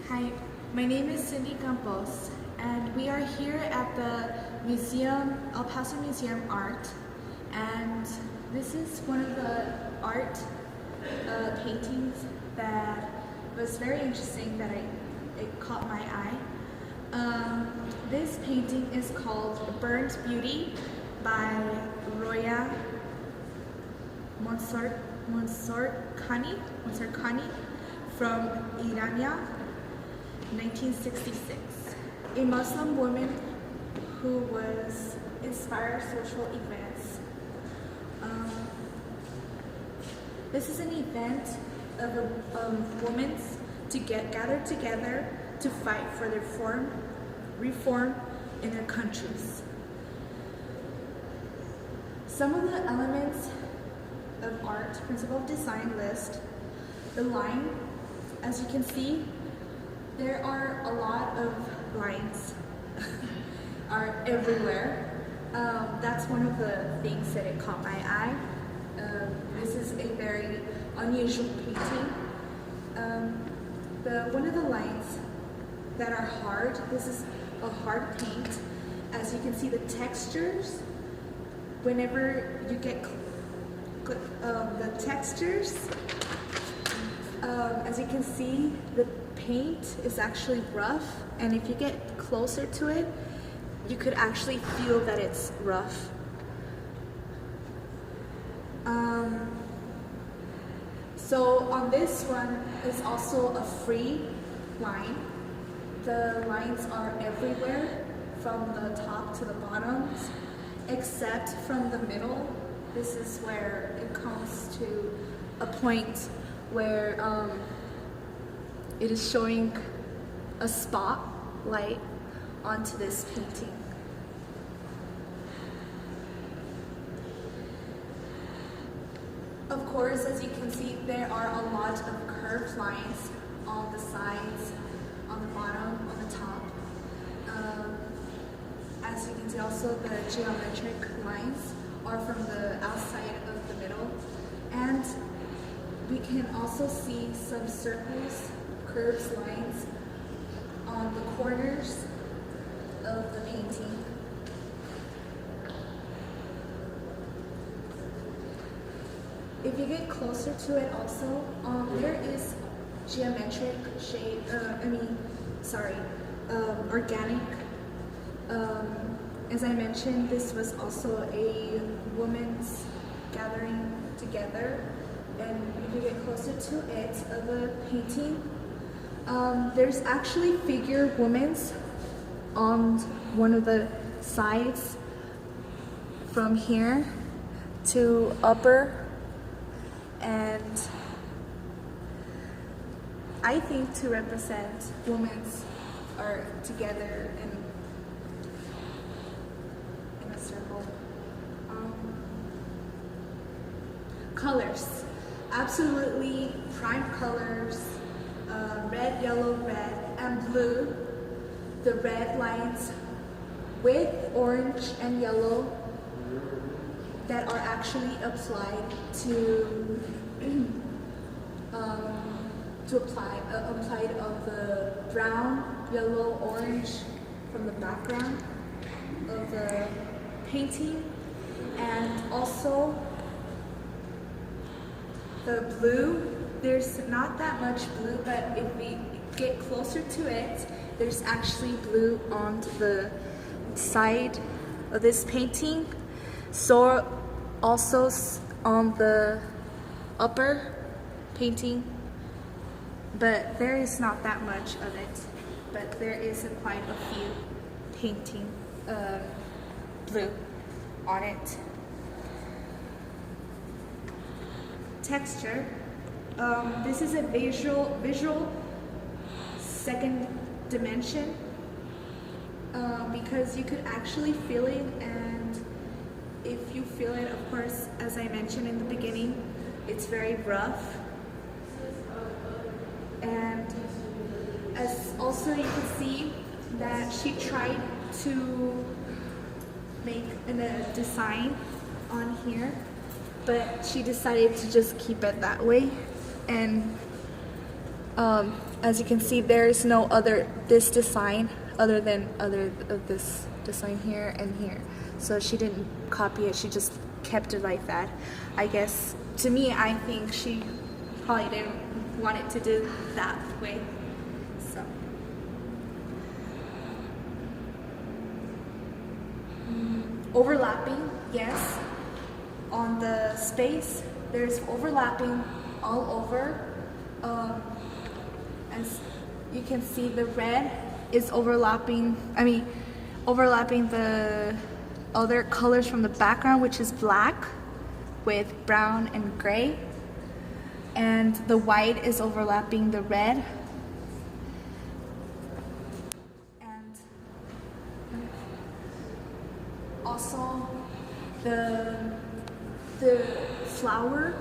Hi, my name is Cindy Campos, and we are here at the museum, El Paso Museum Art, and this is one of the art paintings that was very interesting that it caught my eye. This painting is called Burnt Beauty by Roya Mansourkhani from Irania, 1966. A Muslim woman who was inspired social events. This is an event of women to gather together to fight for their reform in their countries. Some of the elements of art, principle of design list, the line, as you can see, there are a lot of lines are everywhere. That's one of the things that it caught my eye. This is a very unusual painting. One of the lines that are hard, this is a hard paint. As you can see, the textures, whenever you get the textures, as you can see, the paint is actually rough, and if you get closer to it, you could actually feel that it's rough. So on this one is also a free line. The lines are everywhere from the top to the bottoms, except from the middle. This is where it comes to a point where it is showing a spotlight onto this painting. Of course, as you can see, there are a lot of curved lines on the sides, on the bottom, on the top. As you can see, also the geometric lines are from the outside of the middle. And we can also see some circles, curves, lines on the corners of the painting. If you get closer to it also, there is geometric shape, organic. As I mentioned, this was also a woman's gathering together. And if you get closer to it, of the painting, there's actually figure women's on one of the sides from here to upper, and I think to represent women's are together in a circle. Colors. Absolutely prime colors, red, yellow, red, and blue. The red lines with orange and yellow that are actually applied applied of the brown, yellow, orange from the background of the painting, and also the blue. There's not that much blue, but if we get closer to it, there's actually blue on the side of this painting. So also on the upper painting, but there is not that much of it, but there is quite a few painting blue on it. Texture. This is a visual second dimension, because you could actually feel it, and if you feel it, of course, as I mentioned in the beginning, it's very rough. And as also you can see that she tried to make a design on here, but she decided to just keep it that way. And As you can see, there is no other this design other than this design here and here. So she didn't copy it, she just kept it like that. I guess, to me, I think she probably didn't want it to do that way. So overlapping, yes. On the space, there's overlapping all over. As you can see, the red is overlapping, overlapping the other colors from the background, which is black with brown and gray. And the white is overlapping the red. And also the flower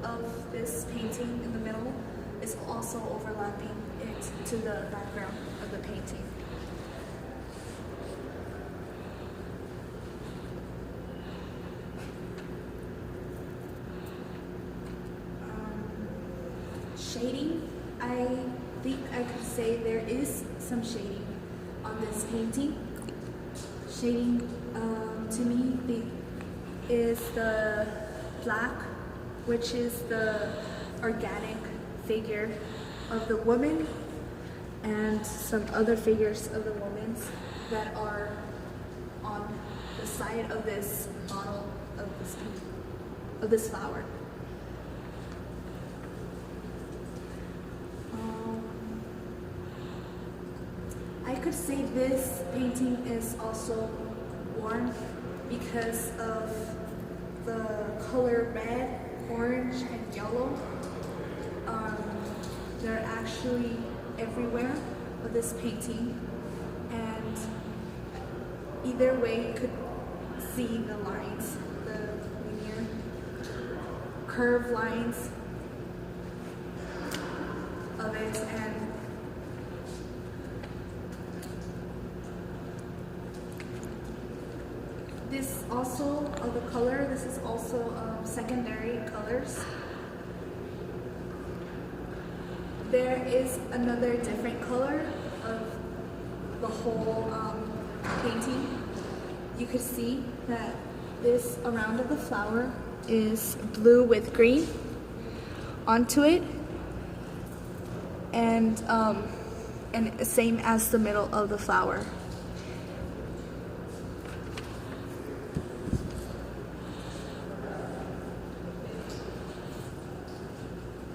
of this painting in the middle is also overlapping it to the background of the painting. Shading, I think I could say there is some shading on this painting. Shading, to me, is the black, which is the organic figure of the woman, and some other figures of the women that are on the side of this model of this flower. I could say this painting is also worn because of the color red, orange, and yellow. They're actually everywhere with this painting, and either way you could see the lines, the linear curved lines of it. And this also, of the color, this is also secondary colors. There is another different color of the whole painting. You could see that this around of the flower is blue with green onto it, and same as the middle of the flower.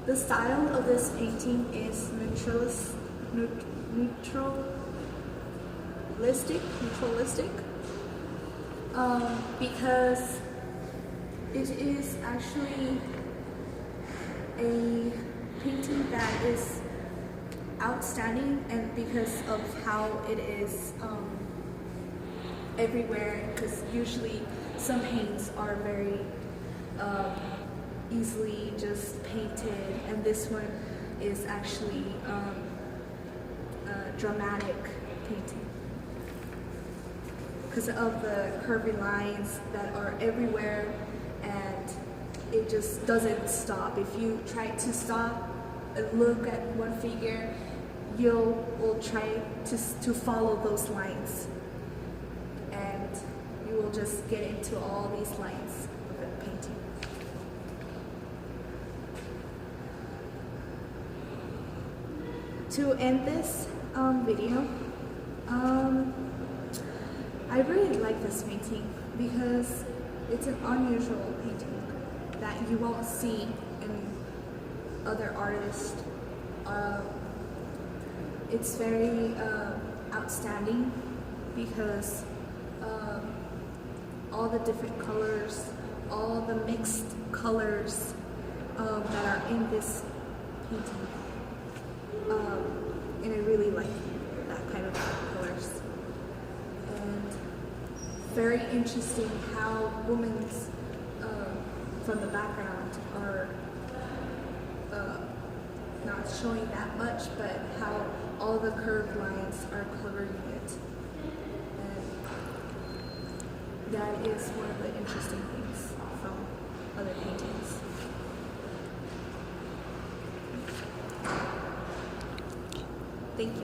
The style of this painting is neutralistic, because it is actually a painting that is outstanding, and because of how it is everywhere, because usually some paints are very easily just painted, and this one is actually a dramatic painting because of the curvy lines that are everywhere, and it just doesn't stop. If you try to stop and look at one figure, will try to follow those lines, and you will just get into all these lines of the painting. To end this video, I really like this painting because it's an unusual painting that you won't see in other artists. It's very outstanding because all the different colors, all the mixed colors that are in this painting. And I really like that kind of colors. And very interesting how women from the background are not showing that much, but how all the curved lines are covering it. And that is one of the interesting things from other paintings.